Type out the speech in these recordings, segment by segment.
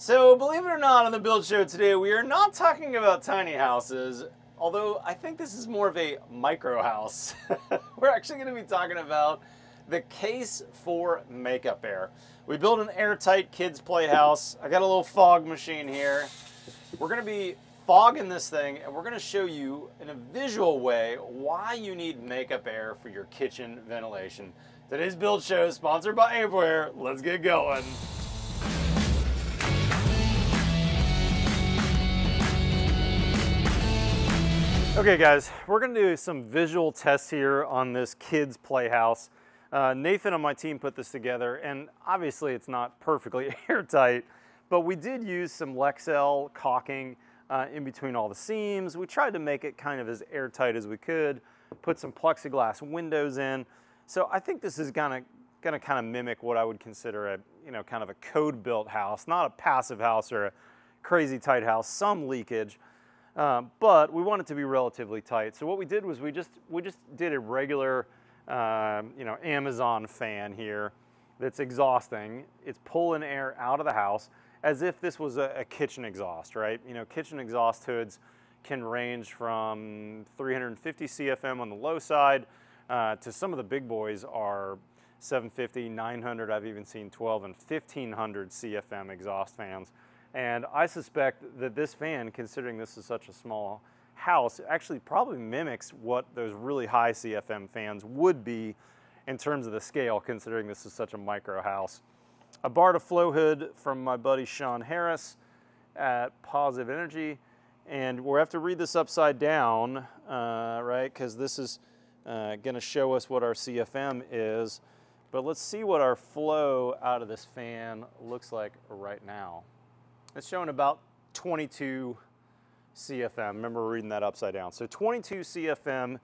So, believe it or not, on the Build Show today, we are not talking about tiny houses, although I think this is more of a micro house. We're actually going to be talking about the case for makeup air. We built an airtight kids playhouse. I got a little fog machine here. We're going to be fogging this thing, and we're going to show you in a visual way why you need makeup air for your kitchen ventilation. Today's Build Show is sponsored by Aprilaire. Let's get going. Okay guys, we're going to do some visual tests here on this kids playhouse. Nathan on my team put this together, and obviously it's not perfectly airtight, but we did use some Lexel caulking in between all the seams. We tried to make it kind of as airtight as we could, put some plexiglass windows in. So I think this is gonna kind of mimic what I would consider a, kind of a code-built house, not a passive house or a crazy tight house, some leakage. But we want it to be relatively tight. So what we did was we just did a regular, Amazon fan here that's exhausting. It's pulling air out of the house as if this was a kitchen exhaust, right? Kitchen exhaust hoods can range from 350 CFM on the low side to some of the big boys are 750, 900. I've even seen 12 and 1500 CFM exhaust fans. And I suspect that this fan, considering this is such a small house, actually probably mimics what those really high CFM fans would be in terms of the scale, considering this is such a micro house. I borrowed a flow hood from my buddy Sean Harris at Positive Energy, and we'll have to read this upside down, right, because this is going to show us what our CFM is. But let's see what our flow out of this fan looks like right now. It's showing about 22 CFM. Remember reading that upside down. So 22 CFM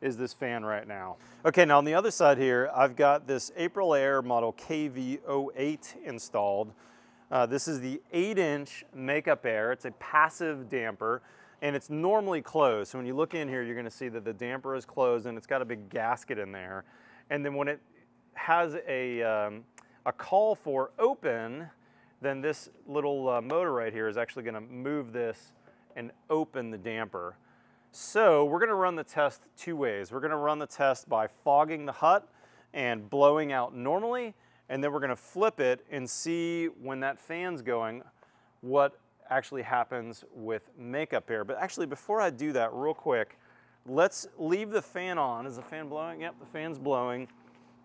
is this fan right now. Okay, now on the other side here, I've got this Aprilaire model KV08 installed. This is the 8-inch makeup air. It's a passive damper, and it's normally closed. So when you look in here, you're gonna see that the damper is closed and it's got a big gasket in there. And then when it has a call for open, then this little motor right here is actually going to move this and open the damper. So we're going to run the test two ways. We're going to run the test by fogging the hut and blowing out normally, and then we're going to flip it and see when that fan's going what actually happens with makeup air. But actually, before I do that real quick, let's leave the fan on. Is the fan blowing? Yep, the fan's blowing.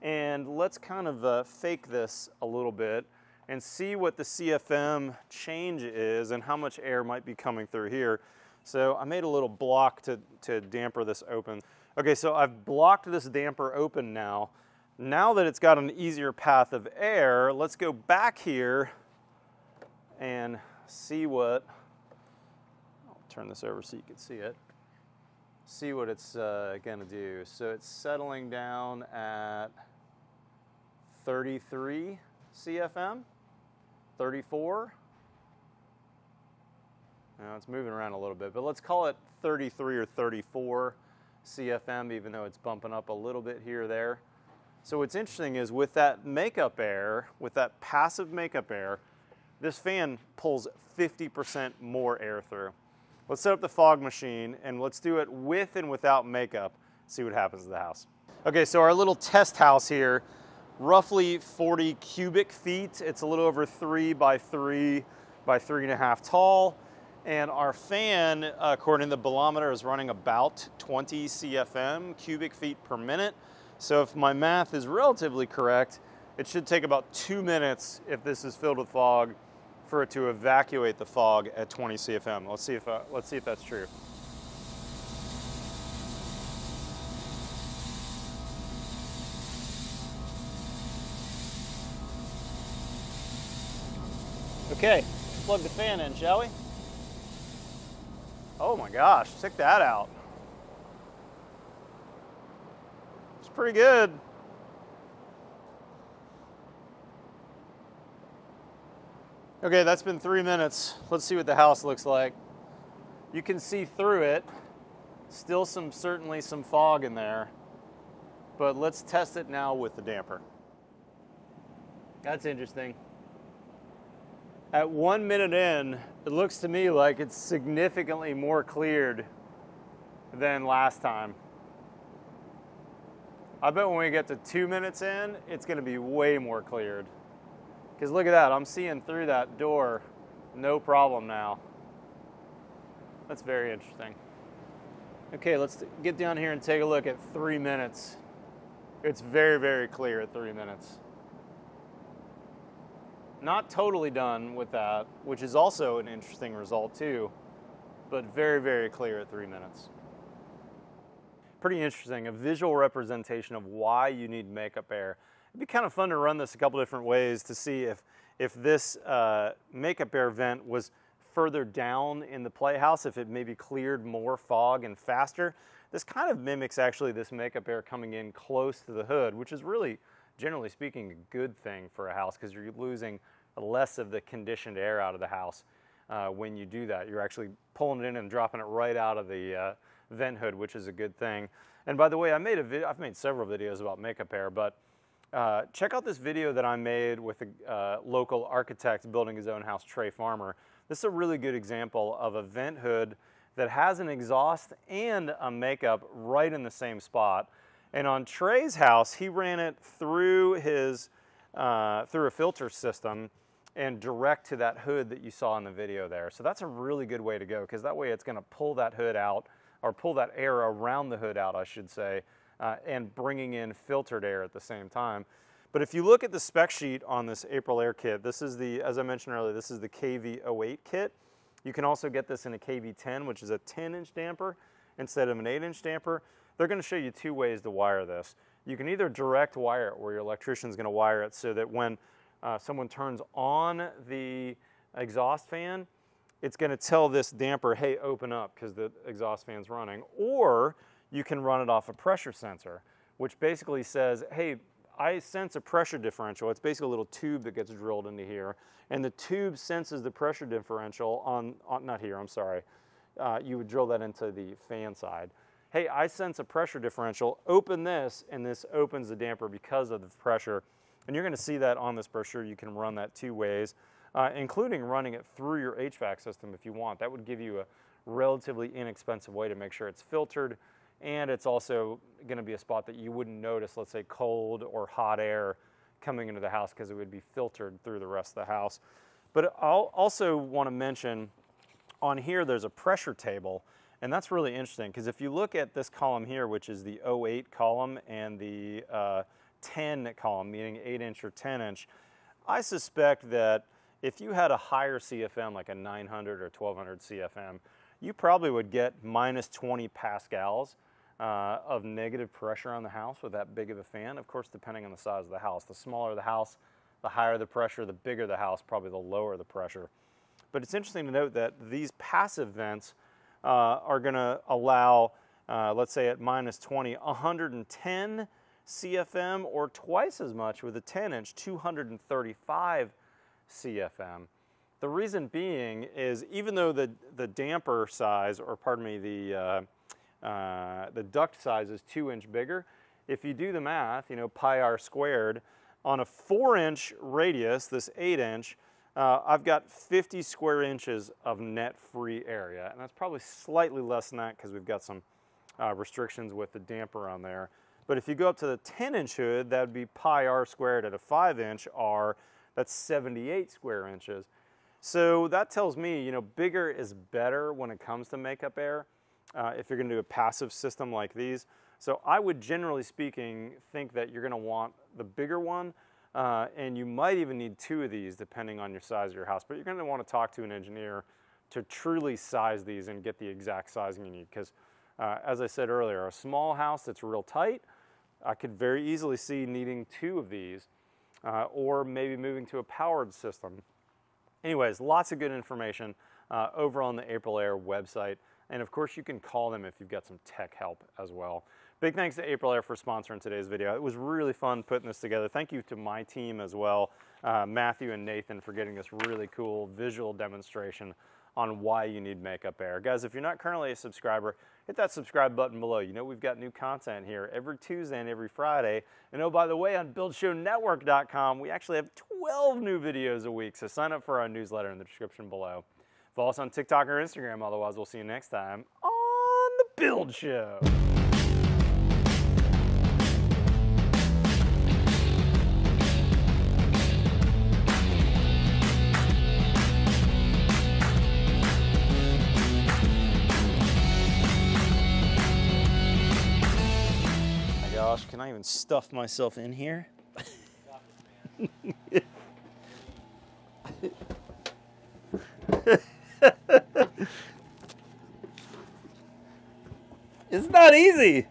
And let's kind of fake this a little bit and see what the CFM change is and how much air might be coming through here. So I made a little block to damper this open. Okay, so I've blocked this damper open now. Now that it's got an easier path of air, let's go back here and see what, I'll turn this over so you can see it. See what it's gonna do. So it's settling down at 33 CFM. 34. Now it's moving around a little bit, but let's call it 33 or 34 CFM, even though it's bumping up a little bit here or there. So what's interesting is with that makeup air, with that passive makeup air, this fan pulls 50% more air through. Let's set up the fog machine and let's do it with and without makeup, see what happens to the house. Okay, so our little test house here, roughly 40 cubic feet. It's a little over 3 by 3 by 3.5 tall. And our fan, according to the bolometer, is running about 20 CFM, cubic feet per minute. So if my math is relatively correct, it should take about 2 minutes if this is filled with fog for it to evacuate the fog at 20 CFM. Let's see if that's true. Okay, let's plug the fan in, shall we? Oh my gosh, check that out. It's pretty good. Okay, that's been 3 minutes. Let's see what the house looks like. You can see through it. Still certainly some fog in there. But let's test it now with the damper. That's interesting. At 1 minute in, it looks to me like it's significantly more cleared than last time. I bet when we get to 2 minutes in, it's gonna be way more cleared. Because look at that, I'm seeing through that door, no problem now. That's very interesting. Okay, let's get down here and take a look at 3 minutes. It's very, very clear at 3 minutes. Not totally done with that, which is also an interesting result too, but very, very clear at 3 minutes. Pretty interesting, a visual representation of why you need makeup air. It'd be kind of fun to run this a couple different ways to see if this makeup air vent was further down in the playhouse, if it maybe cleared more fog and faster. This kind of mimics actually this makeup air coming in close to the hood, which is really, generally speaking, a good thing for a house because you're losing less of the conditioned air out of the house when you do that. You're actually pulling it in and dropping it right out of the vent hood, which is a good thing. And by the way, I've made several videos about makeup air, but check out this video that I made with a local architect building his own house, Trey Farmer. This is a really good example of a vent hood that has an exhaust and a makeup right in the same spot. And on Trey's house, he ran it through his through a filter system and direct to that hood that you saw in the video there. So that's a really good way to go because that way it's going to pull that hood out, or pull that air around the hood out, I should say, and bringing in filtered air at the same time. But if you look at the spec sheet on this Aprilaire kit, this is the, as I mentioned earlier, this is the KV08 kit. You can also get this in a KV10, which is a 10-inch damper instead of an 8-inch damper. They're going to show you two ways to wire this. You can either direct wire it, where your electrician's going to wire it so that when someone turns on the exhaust fan, it's going to tell this damper, hey, open up, because the exhaust fan's running. Or you can run it off a pressure sensor, which basically says, hey, I sense a pressure differential. It's basically a little tube that gets drilled into here, and the tube senses the pressure differential on not here, I'm sorry. You would drill that into the fan side. Hey, I sense a pressure differential, open this, and this opens the damper because of the pressure. And you're going to see that on this brochure. You can run that two ways, including running it through your HVAC system if you want. That would give you a relatively inexpensive way to make sure it's filtered, and it's also going to be a spot that you wouldn't notice, let's say, cold or hot air coming into the house because it would be filtered through the rest of the house. But I'll also want to mention on here there's a pressure table, and that's really interesting because if you look at this column here, which is the 08 column and the 10 column, meaning 8-inch or 10-inch, I suspect that if you had a higher CFM, like a 900 or 1200 CFM, you probably would get minus 20 pascals of negative pressure on the house with that big of a fan. Of course, depending on the size of the house. The smaller the house, the higher the pressure. The bigger the house, probably the lower the pressure. But it's interesting to note that these passive vents are going to allow, let's say at minus 20, 110 CFM, or twice as much with a 10-inch, 235 CFM. The reason being is even though the damper size, or pardon me, the duct size is 2-inch bigger, if you do the math, you know, pi r squared, on a 4-inch radius, this 8-inch, I've got 50 square inches of net free area, and that's probably slightly less than that because we've got some restrictions with the damper on there. But if you go up to the 10-inch hood, that would be pi r squared at a 5-inch R, that's 78 square inches. So that tells me, you know, bigger is better when it comes to makeup air if you're going to do a passive system like these. So I would, generally speaking, think that you're going to want the bigger one, and you might even need two of these depending on your size of your house. But you're going to want to talk to an engineer to truly size these and get the exact sizing you need. Because as I said earlier, a small house that's real tight, I could very easily see needing two of these, or maybe moving to a powered system. Anyways, lots of good information over on the Aprilaire website. And of course, you can call them if you've got some tech help as well. Big thanks to Aprilaire for sponsoring today's video. It was really fun putting this together. Thank you to my team as well. Matthew and Nathan for getting this really cool visual demonstration on why you need makeup air. Guys, if you're not currently a subscriber, hit that subscribe button below. You know we've got new content here every Tuesday and every Friday. And oh, by the way, on BuildShowNetwork.com, we actually have 12 new videos a week, so sign up for our newsletter in the description below. Follow us on TikTok or Instagram, otherwise we'll see you next time on The Build Show. Gosh, can I even stuff myself in here? It's not easy.